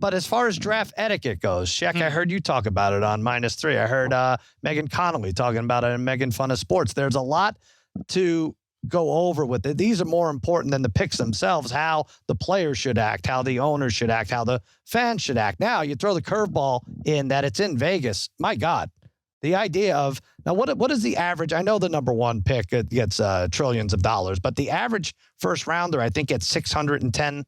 but as far as draft etiquette goes, Shaq, I heard you talk about it on -3. I heard Megan Connolly talking about it in Megan Fun of Sports. There's a lot to go over with it. These are more important than the picks themselves, how the players should act, how the owners should act, how the fans should act. Now, you throw the curveball in that it's in Vegas. My God. The idea of, now what is the average? I know the number one pick gets trillions of dollars, but the average first rounder, I think, gets $610,000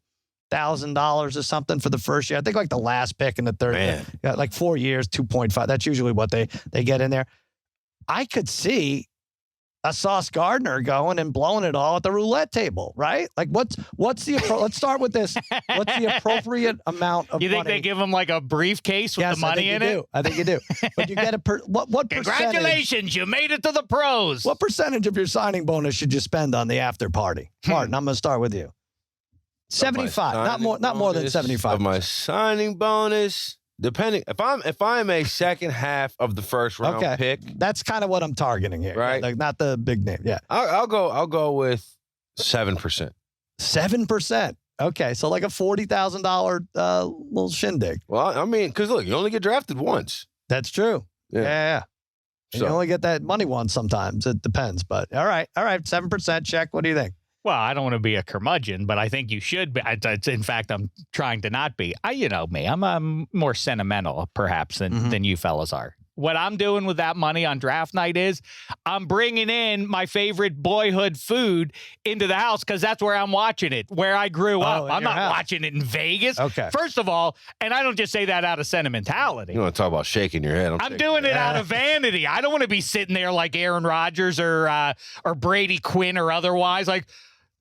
or something for the first year. I think like the last pick in the third, like 4 years, 2.5. That's usually what they get in there. I could see a Sauce Gardner going and blowing it all at the roulette table, right? Like what's the let's start with this. What's the appropriate amount of money? You think they give him like a briefcase with the money in it? I think you do. But you get what Congratulations, you made it to the pros. What percentage of your signing bonus should you spend on the after party? Martin, I'm going to start with you. 75, not more than 75. Of my signing bonus, depending if I'm a second half of the first round pick, that's kind of what I'm targeting here, right? Like not the big name. Yeah, I'll go with 7%. 7%. Okay, so like a $40,000 little shindig. Well, I mean, because look, you only get drafted once. That's true. Yeah. So, you only get that money once sometimes. It depends, but all right, 7% check. What do you think? Well, I don't want to be a curmudgeon, but I think you should be. In fact, I'm trying to not be. You know me. I'm more sentimental, perhaps, than you fellas are. What I'm doing with that money on draft night is I'm bringing in my favorite boyhood food into the house because that's where I'm watching it, where I grew up. I'm not watching it in Vegas. Okay. First of all, and I don't just say that out of sentimentality. You want to talk about shaking your head? I'm doing it out of vanity. I don't want to be sitting there like Aaron Rodgers or Brady Quinn or otherwise. Like,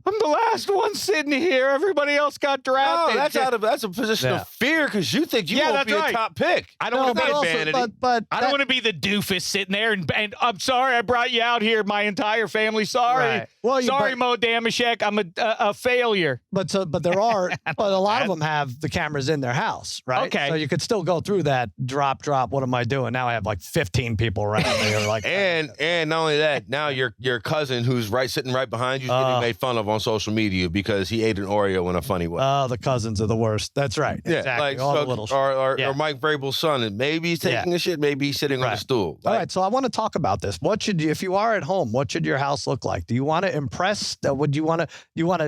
I'm the last one sitting here. Everybody else got drafted. No, that's a position of fear because you think you won't be a top pick. I don't want to be vanity. But I don't want to be the doofus sitting there and I'm sorry I brought you out here, my entire family. Sorry. Right. Well, sorry, Mo Damashek. I'm a failure. But there are, but a lot of them have the cameras in their house, right? Okay. So you could still go through that drop. What am I doing? Now I have like 15 people around me. Like, and not only that, now your cousin who's sitting right behind you is getting made fun of on social media because he ate an Oreo in a funny way. Oh, the cousins are the worst. That's right. Yeah, exactly. like all the little or Mike Vrabel's son, and maybe he's taking a shit, maybe he's sitting on a stool. All right, so I want to talk about this. What should you, if you are at home, what should your house look like? Do you want to impress? Would you want to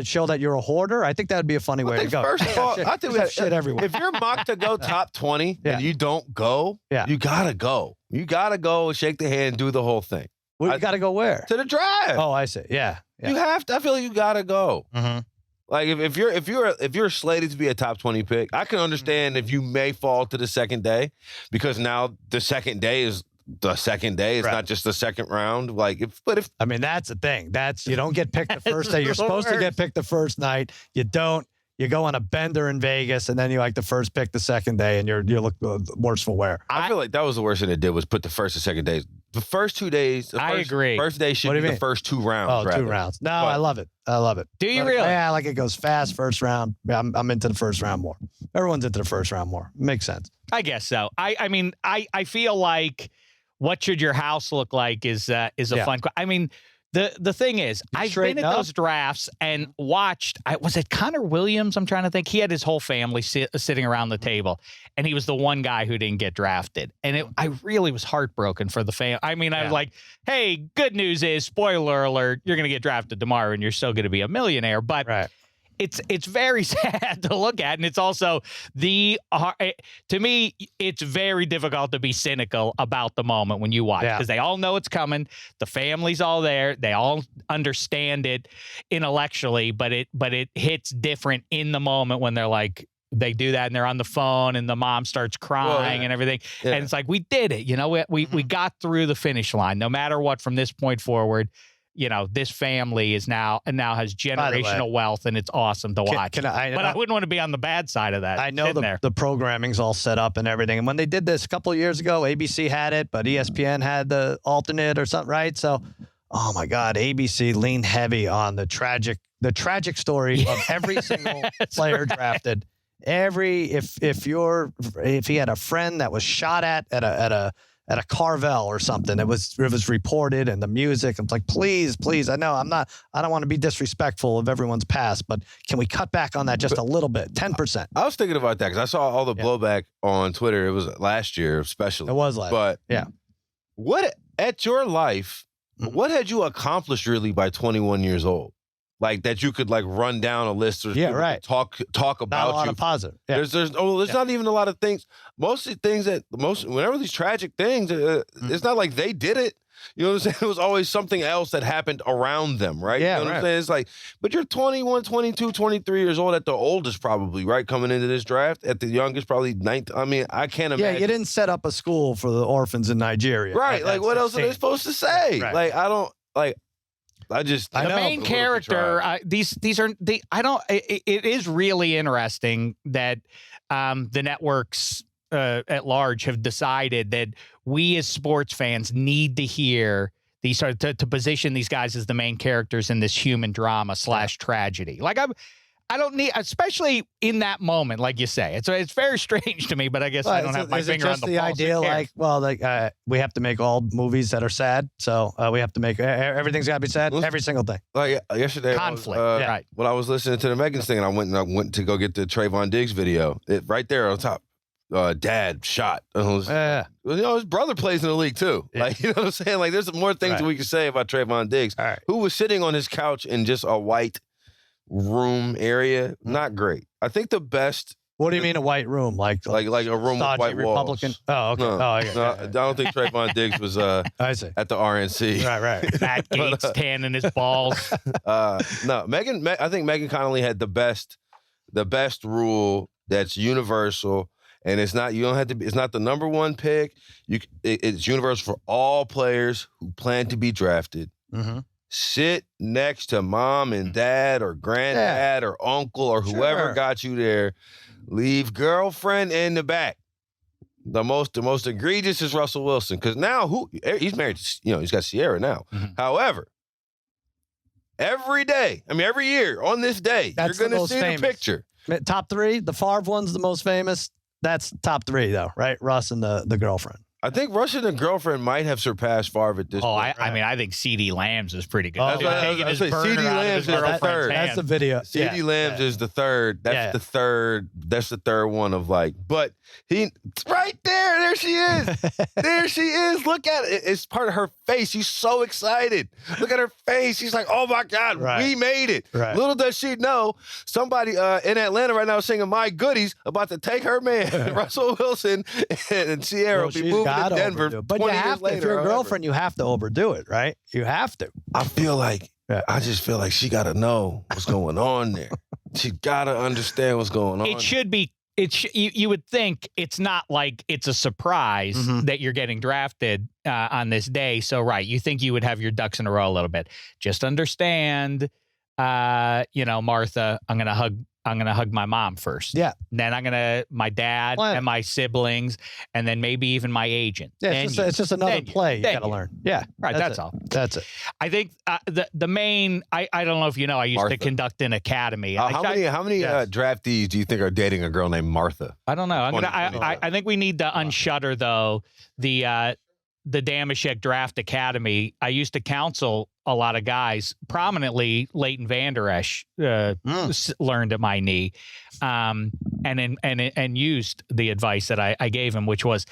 show that you're a hoarder? I think that would be a funny way to go. First of all, I think we have shit everywhere. If you're mocked to go top 20 and you don't go, you gotta go. You gotta go, shake the hand, do the whole thing. Well, you gotta go where? To the drive. Oh, I see. Yeah. You have to. I feel like you gotta go. Mm-hmm. Like if you're slated to be a top 20 pick, I can understand if you may fall to the second day because now the second day is the second day. It's not just the second round. Like I mean, that's the thing. You don't get picked the first day. You're supposed to get picked the first night. You don't. You go on a bender in Vegas, and then you like the first pick the second day, and you look worse for wear. I feel like that was the worst thing they did was put the first and second days. The first 2 days. I agree. First day should be the first 2 rounds. Oh, 2 rounds. No, I love it. I love it. Do you really? Yeah, like it goes fast first round. I'm into the first round more. Everyone's into the first round more. Makes sense. I guess so. I mean, I feel like what should your house look like is a fun question. I mean, the thing is, I've been at those drafts and watched. Was it Connor Williams? I'm trying to think. He had his whole family sitting around the table, and he was the one guy who didn't get drafted. And I really was heartbroken for the fan. I mean, I was like, "Hey, good news is, spoiler alert, you're going to get drafted tomorrow, and you're still going to be a millionaire." But it's very sad to look at, and it's also to me, it's very difficult to be cynical about the moment when you watch because they all know it's coming. The family's all there. They all understand it intellectually, but it hits different in the moment when they're like, they do that and they're on the phone and the mom starts crying and everything. Yeah. And it's like, we did it. You know, we got through the finish line. No matter what, from this point forward, you know, this family is now has generational wealth, and it's awesome to watch. But I wouldn't want to be on the bad side of that. I know the programming's all set up and everything. And when they did this a couple of years ago, ABC had it, but ESPN had the alternate or something, right? So, oh my God, ABC leaned heavy on the tragic story of every single player drafted. If he had a friend that was shot at at a Carvel or something. It was reported, and the music. I'm like, please, I know I don't want to be disrespectful of everyone's past, but can we cut back on that just a little bit, 10%? I was thinking about that because I saw all the blowback on Twitter. It was last year, especially. It was last. But yeah, what at your life? What had you accomplished really by 21 years old? Like that you could like run down a list or talk about not a lot you. of positive. Yeah. There's not even a lot of things. Most of the things whenever these tragic things, it's not like they did it. You know what I'm saying? It was always something else that happened around them, right? Yeah, you know what I'm saying? It's like, but you're 21, 22, 23 years old at the oldest probably, right? Coming into this draft. At the youngest, probably 19. I mean, I can't imagine. Yeah, you didn't set up a school for the orphans in Nigeria. Right. Like, what else are they supposed to say? Right. Like, I don't, like, the main character, it is really interesting that the networks at large have decided that we as sports fans need to hear these to position these guys as the main characters in this human drama / tragedy. Like I don't need, especially in that moment, like you say. It's very strange to me, but I guess I don't have my finger on the pulse. Idea like, well, we have to make all movies that are sad, so we have to make everything's got to be sad, every single thing. Like yesterday, conflict, right? When I was listening to the Megan's thing, and I went to go get the Trayvon Diggs video. Right there on top. Dad shot. His brother plays in the league too. Yeah. Like, you know what I'm saying? Like, there's more things that we can say about Trayvon Diggs, who was sitting on his couch in just a white room area. Not great. I think the best. What do you mean a white room? Like a room with white Republican? Walls. Oh, okay. No, I don't think Trayvon Diggs was I see. at the RNC. Right. Matt Gates tanning his balls. No, I think Megan Connolly had the best rule that's universal. And it's not, you don't have to be, it's not the number one pick. It's universal for all players who plan to be drafted. Mm-hmm. Sit next to mom and dad or granddad or uncle or whoever got you there. Leave girlfriend in the back. The most egregious is Russell Wilson, because now he's married to, he's got Sierra now. Mm-hmm. However, every year on this day, you're going to see the picture. Top three, the Favre one's the most famous. That's top three, though, right? Russ and the girlfriend. I think Russ and the girlfriend might have surpassed Favre at this point. I think C.D. Lambs is pretty good. C.D. Lambs is the third. That's the video. C.D. Lambs is the third. That's the third. That's the third one of like. But right there. There she is. There she is. Look at it. It's part of her face. She's so excited. Look at her face. She's like, oh my God, we made it. Right. Little does she know, somebody in Atlanta right now is singing "My Goodies" about to take her man, Russell Wilson and Sierra will be moving to Denver. But you have to, if you're a girlfriend, you have to overdo it, right? You have to. I just feel like she got to know what's going on there. She got to understand what's going on. It should be. You would think it's not like it's a surprise that you're getting drafted on this day. So, you think you would have your ducks in a row a little bit. Just understand, Martha, I'm going to hug my mom first. Yeah. Then my dad and my siblings, and then maybe even my agent. Yeah, it's just another play you got to learn. Yeah. Right. That's all. That's it. I think the main, I don't know if you know, I used to conduct an academy. How many draftees do you think are dating a girl named Martha? I don't know. I think we need to unshutter, though, the Damashek Draft Academy. I used to counsel a lot of guys, prominently Leighton Vander Esch learned at my knee, and used the advice that I gave him, which was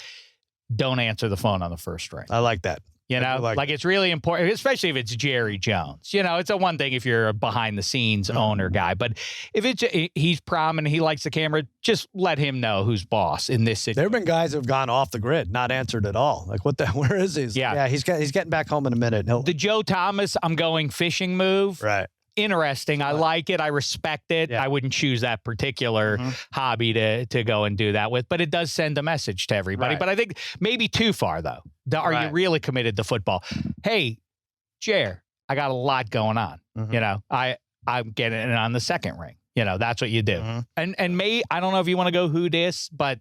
don't answer the phone on the first ring. I like that. It's really important, especially if it's Jerry Jones. It's a one thing if you're a behind the scenes owner guy, but if he's prominent, he likes the camera, just let him know who's boss in this situation. There have been guys who've gone off the grid, not answered at all. Like, what where is he? He's getting back home in a minute. The Joe Thomas, I'm going fishing move. Right. Interesting. I like it. I respect it. Yeah. I wouldn't choose that particular hobby to go and do that with, but it does send a message to everybody. Right. But I think maybe too far, though. Are you really committed to football? Hey, Jer, I got a lot going on. I'm getting it on the second ring. That's what you do. And I don't know if you want to go who dis, but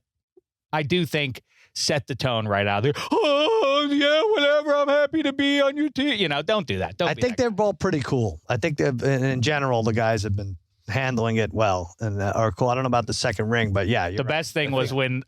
I do think set the tone right out there. Oh, yeah, whatever. I'm happy to be on your team. Don't do that. I think they're both pretty cool. I think in general, the guys have been handling it well and are cool. I don't know about the second ring, but yeah. The best thing was when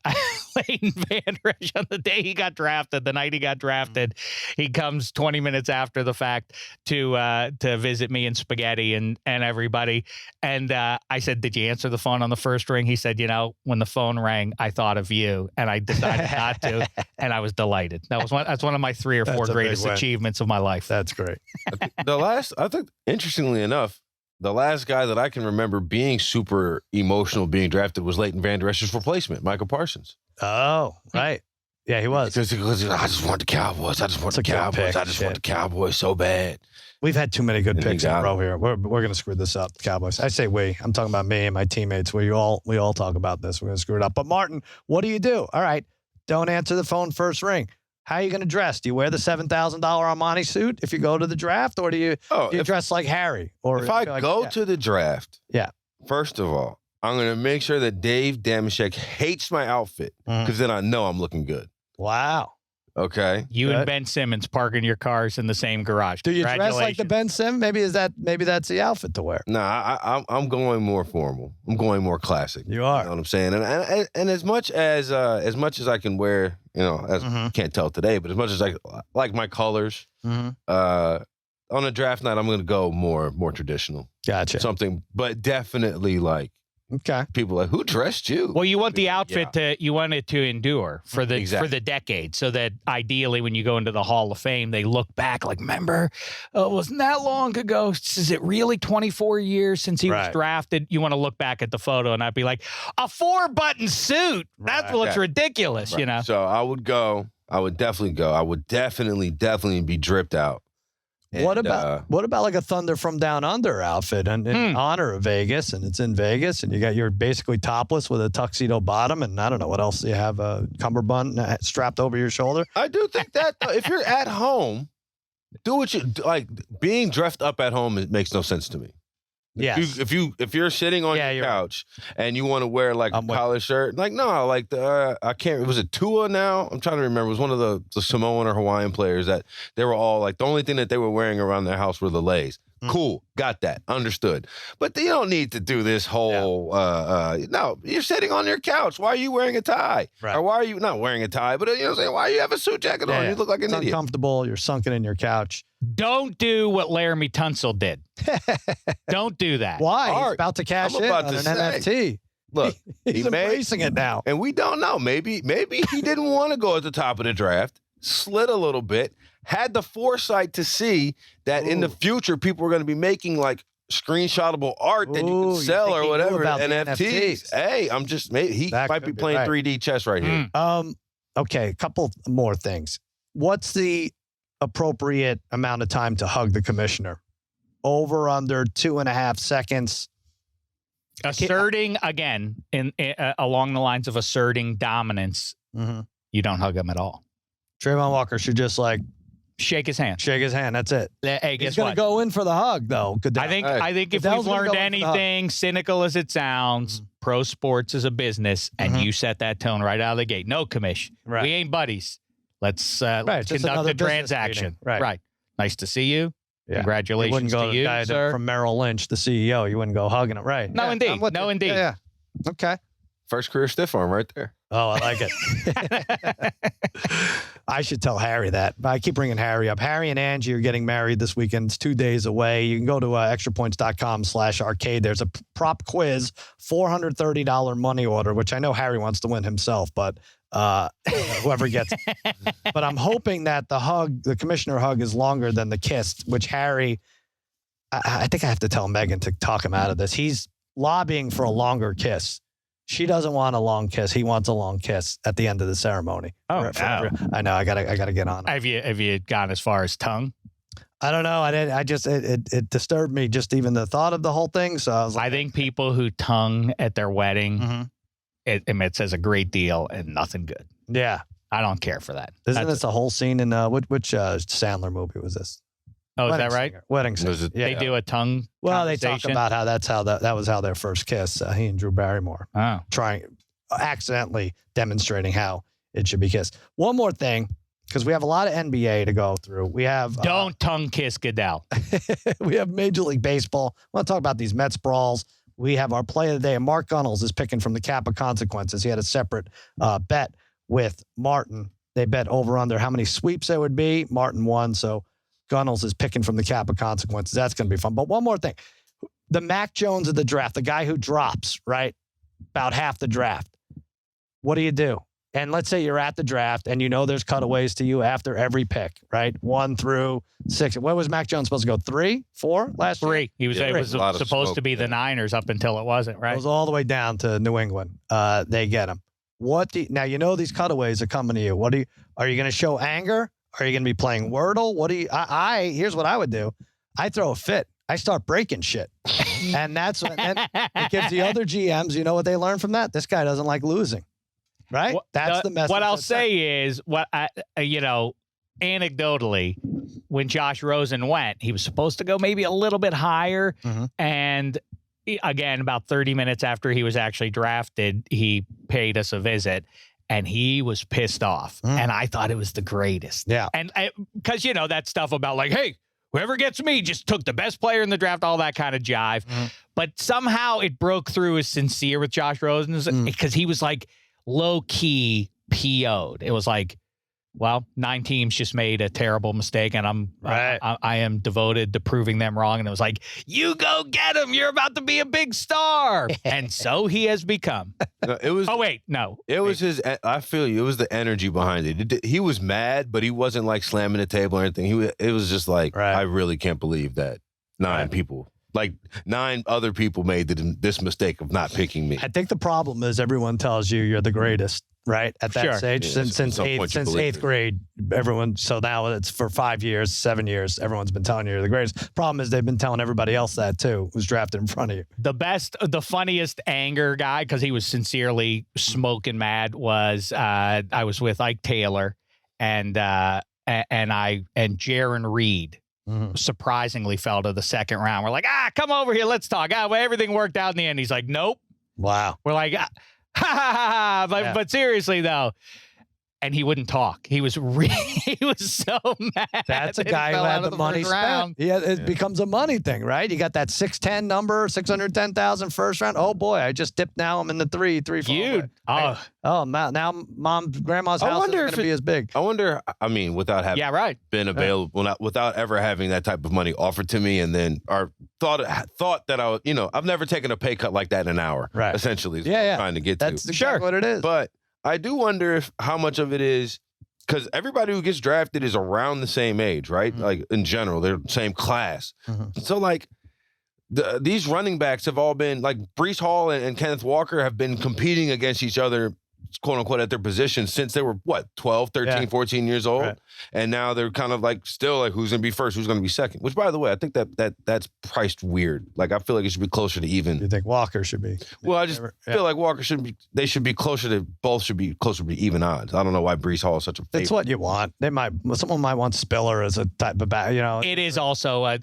Leighton Vander Esch on the day he got drafted, the night he got drafted. He comes 20 minutes after the fact to visit me and Spaghetti and everybody. And I said, "Did you answer the phone on the first ring?" He said, "When the phone rang, I thought of you, and I decided not to." And I was delighted. That's one of my 3 or 4 greatest achievements of my life. That's great. I think, interestingly enough, the last guy that I can remember being super emotional being drafted was Leighton Vander Esch's replacement, Michael Parsons. Oh, right. Yeah, he was. Because I just want the Cowboys. I just want the Cowboys. I just want the Cowboys so bad. We've had too many good picks in a row here. We're going to screw this up, Cowboys. I say we. I'm talking about me and my teammates. We all talk about this. We're going to screw it up. But Martin, what do you do? All right, don't answer the phone first ring. How are you going to dress? Do you wear the $7,000 Armani suit if you go to the draft, or do you dress like Harry? Or if I go to the draft, first of all, I'm going to make sure that Dave Damashek hates my outfit, because then I know I'm looking good. Wow. Okay. You and Ben Simmons parking your cars in the same garage. Do you dress like the Ben Simmons? Maybe that's the outfit to wear. Nah, I'm going more formal. I'm going more classic. You are. You know what I'm saying? And as much as I can wear, as you can't tell today, but as much as I like my colors, on a draft night, I'm going to go more traditional. Gotcha. Something, but definitely like. Okay. People are like, who dressed you? Well, you want the outfit you want it to endure for the decade, so that ideally when you go into the Hall of Fame, they look back like, remember, it wasn't that long ago. Is it really 24 years since he was drafted? You want to look back at the photo and not be like, a 4-button suit. That looks ridiculous, So I would definitely go. I would definitely be dripped out. And, what about like a Thunder from Down Under outfit in honor of Vegas, and it's in Vegas, and you're basically topless with a tuxedo bottom, and I don't know what else you have, a cummerbund strapped over your shoulder. I do think that if you're at home, do what you like. Being dressed up at home makes no sense to me. Yes. If you're sitting on your couch and you want to wear like a collar shirt, like I can't. Was it Tua now? I'm trying to remember. It was one of the Samoan or Hawaiian players that they were all like the only thing that they were wearing around their house were the leis. Cool, got that, understood. But you don't need to do this whole. No, you're sitting on your couch. Why are you wearing a tie? Right. Or why are you not wearing a tie? But why you have a suit jacket on? You look like an idiot. Uncomfortable. You're sunken in your couch. Don't do what Laramie Tunsil did. Don't do that. Why? He's about to cash in on an NFT. Look, he's embracing it now. And we don't know. Maybe he didn't want to go at the top of the draft. Slid a little bit. Had the foresight to see that in the future people were going to be making like screenshotable art that you could sell or whatever, NFTs. Hey, he might be playing 3D chess right here. Okay, a couple more things. What's the appropriate amount of time to hug the commissioner? Over, under 2.5 seconds. Asserting again along the lines of asserting dominance. You don't hug him at all. Trayvon Walker should just like shake his hand. Shake his hand. That's it. Hey, guess He's going to go in for the hug, though. I think if we've learned anything, cynical as it sounds, pro sports is a business, and you set that tone right out of the gate. No, commish. Right. We ain't buddies. Let's conduct a transaction. Right. Nice to see you. Yeah. Congratulations you wouldn't go to you, guy sir. From Merrill Lynch, the CEO. You wouldn't go hugging him. Right. No, indeed. No, indeed. Yeah. Okay. First career stiff arm right there. Oh, I like it. I should tell Harry that. I keep bringing Harry up. Harry and Angie are getting married this weekend. It's 2 days away. You can go to extrapoints.com/arcade. There's a prop quiz, $430 money order, which I know Harry wants to win himself, but whoever gets it. But I'm hoping that the commissioner hug is longer than the kiss, which Harry, I think I have to tell Megan to talk him out of this. He's lobbying for a longer kiss. She doesn't want a long kiss. He wants a long kiss at the end of the ceremony. Oh, wow. I know. I gotta get on it. Have you gone as far as tongue? I don't know. It disturbed me, just even the thought of the whole thing. So I was like, I think people who tongue at their wedding, it says a great deal and nothing good. Yeah. I don't care for that. Isn't this a whole scene in which Sandler movie was this? Oh, is that right? Wedding Singer. They do a tongue. Well, they talk about how that was how their first kiss. He and Drew Barrymore accidentally demonstrating how it should be kissed. One more thing, because we have a lot of NBA to go through. We have don't tongue kiss Goodell. We have Major League Baseball. I want to talk about these Mets brawls. We have our play of the day. Mark Gunnels is picking from the cap of consequences. He had a separate bet with Martin. They bet over under how many sweeps there would be. Martin won, so Gunnels is picking from the cap of consequences. That's going to be fun. But one more thing. The Mac Jones of the draft, the guy who drops, right, about half the draft. What do? And let's say you're at the draft and you know there's cutaways to you after every pick, right? 1 through 6. What was Mac Jones supposed to go? 3, 4 last year? 3. He was, it was supposed to be the Niners up until it wasn't, right? It goes all the way down to New England. They get him. Now you know these cutaways are coming to you. Are you going to show anger? Are you going to be playing Wordle? Here's what I would do. I throw a fit. I start breaking shit. And it gives the other GMs, you know what they learn from that? This guy doesn't like losing. Right? That's the message. What I'll say is, anecdotally, when Josh Rosen went, he was supposed to go maybe a little bit higher. Mm-hmm. And again, about 30 minutes after he was actually drafted, he paid us a visit. And he was pissed off. And I thought it was the greatest. Yeah. And because, that stuff about like, hey, whoever gets me just took the best player in the draft, all that kind of jive. But somehow it broke through as sincere with Josh Rosen because he was like low-key PO'd. It was like, well, 9 teams just made a terrible mistake, and I am devoted to proving them wrong. And it was like, you go get him. You're about to be a big star. And so he has become. It was. Oh, wait, no. It was his. I feel you. It was the energy behind it. He was mad, but he wasn't like slamming the table or anything. It was just like, I really can't believe that 9 people. Like 9 other people made this mistake of not picking me. I think the problem is everyone tells you you're the greatest, right? At that stage, yeah, since 8th grade, everyone. So now it's for 5 years, 7 years. Everyone's been telling you you're the greatest. Problem is they've been telling everybody else that too, who's drafted in front of you. The funniest anger guy, because he was sincerely smoking mad, was I was with Ike Taylor and Jaron Reed. Surprisingly fell to the second round. We're like, come over here. Let's talk. Well, everything worked out in the end. He's like, nope. Wow. We're like, ha ha ha. But seriously though, and he wouldn't talk. He was so mad. That's a guy who had the money spent. Yeah, it becomes a money thing, right? You got that 610 number, 610,000 first round. Oh boy, I just dipped now. I'm in the 3, 4. Dude. Now grandma's house is going to be as big. I wonder, without having been available, without ever having that type of money offered to me, and then thought that I would, I've never taken a pay cut like that in an hour. Right. Essentially, is what I'm trying to get That's to. Exactly what it is. But I do wonder how much of it is because everybody who gets drafted is around the same age, right? Mm-hmm. Like in general, they're the same class. Mm-hmm. So like these running backs have all been like Breece Hall and Kenneth Walker have been competing against each other, quote unquote, at their position since they were 12, 13, 14 years old. Right. And now they're kind of like still like who's going to be first, who's going to be second, which by the way, I think that's priced weird. Like I feel like it should be closer to even. You think Walker should be? Well, I just feel like Walker should be closer to even odds. I don't know why Breece Hall is such a favorite. That's what you want. Someone might want Spiller as a type of back, It is also,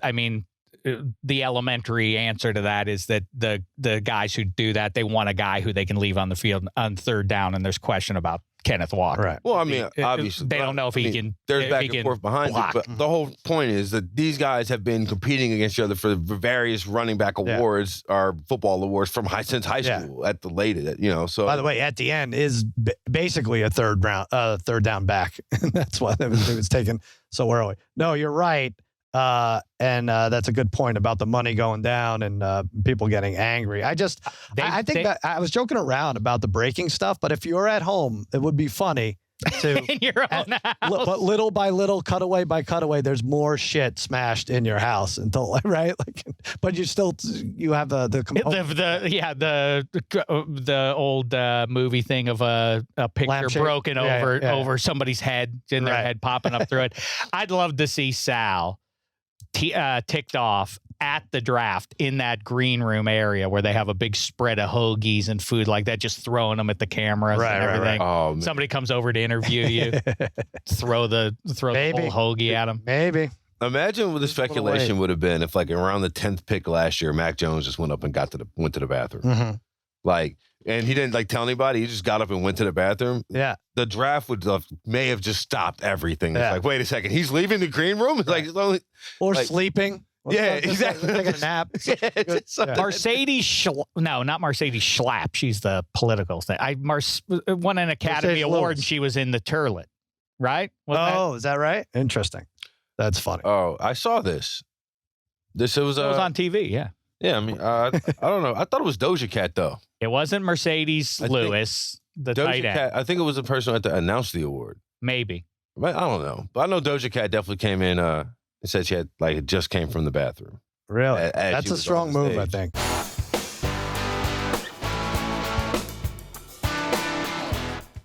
the elementary answer to that is that the guys who do that, they want a guy who they can leave on the field on third down, and there's question about Kenneth Walker. Right. Well, obviously. They don't know if he can. There's back and forth behind it, but the whole point is that these guys have been competing against each other for various running back awards or football awards since high school at the latest, So by the way, Etienne is basically a third down back. That's why it was taken so early. No, you're right. And that's a good point about the money going down and people getting angry. I think that I was joking around about the breaking stuff, but if you're at home, it would be funny to in your own house. But little by little, cutaway by cutaway, there's more shit smashed in your house until right. But you have the old movie thing of a picture broken over somebody's head and their head popping up through it. I'd love to see Sal ticked off at the draft in that green room area where they have a big spread of hoagies and food like that, just throwing them at the cameras and everything. Right. Oh, somebody comes over to interview you, throw the whole hoagie at them. Maybe. Imagine what the speculation would have been if, like, around the 10th pick last year, Mac Jones just went up and went to the bathroom. Mm-hmm. And he didn't tell anybody. He just got up and went to the bathroom. Yeah. The draft may have just stopped everything. It's like, wait a second, he's leaving the green room? It's like, it's only, sleeping. Yeah, exactly. Taking a nap. Mercedes, no, not Mercedes Schlapp. She's the political thing. Won an Academy Award, and she was in the Turlet, right? Is that right? Interesting. That's funny. Oh, I saw this. It was on TV, yeah. Yeah, I mean, I don't know. I thought it was Doja Cat, though. It wasn't Mercedes Lewis, the Doja tight end. Cat, I think it was the person who had to announce the award. Maybe. I don't know. But I know Doja Cat definitely came in and said she had, just came from the bathroom. Really? That's a strong move, I think.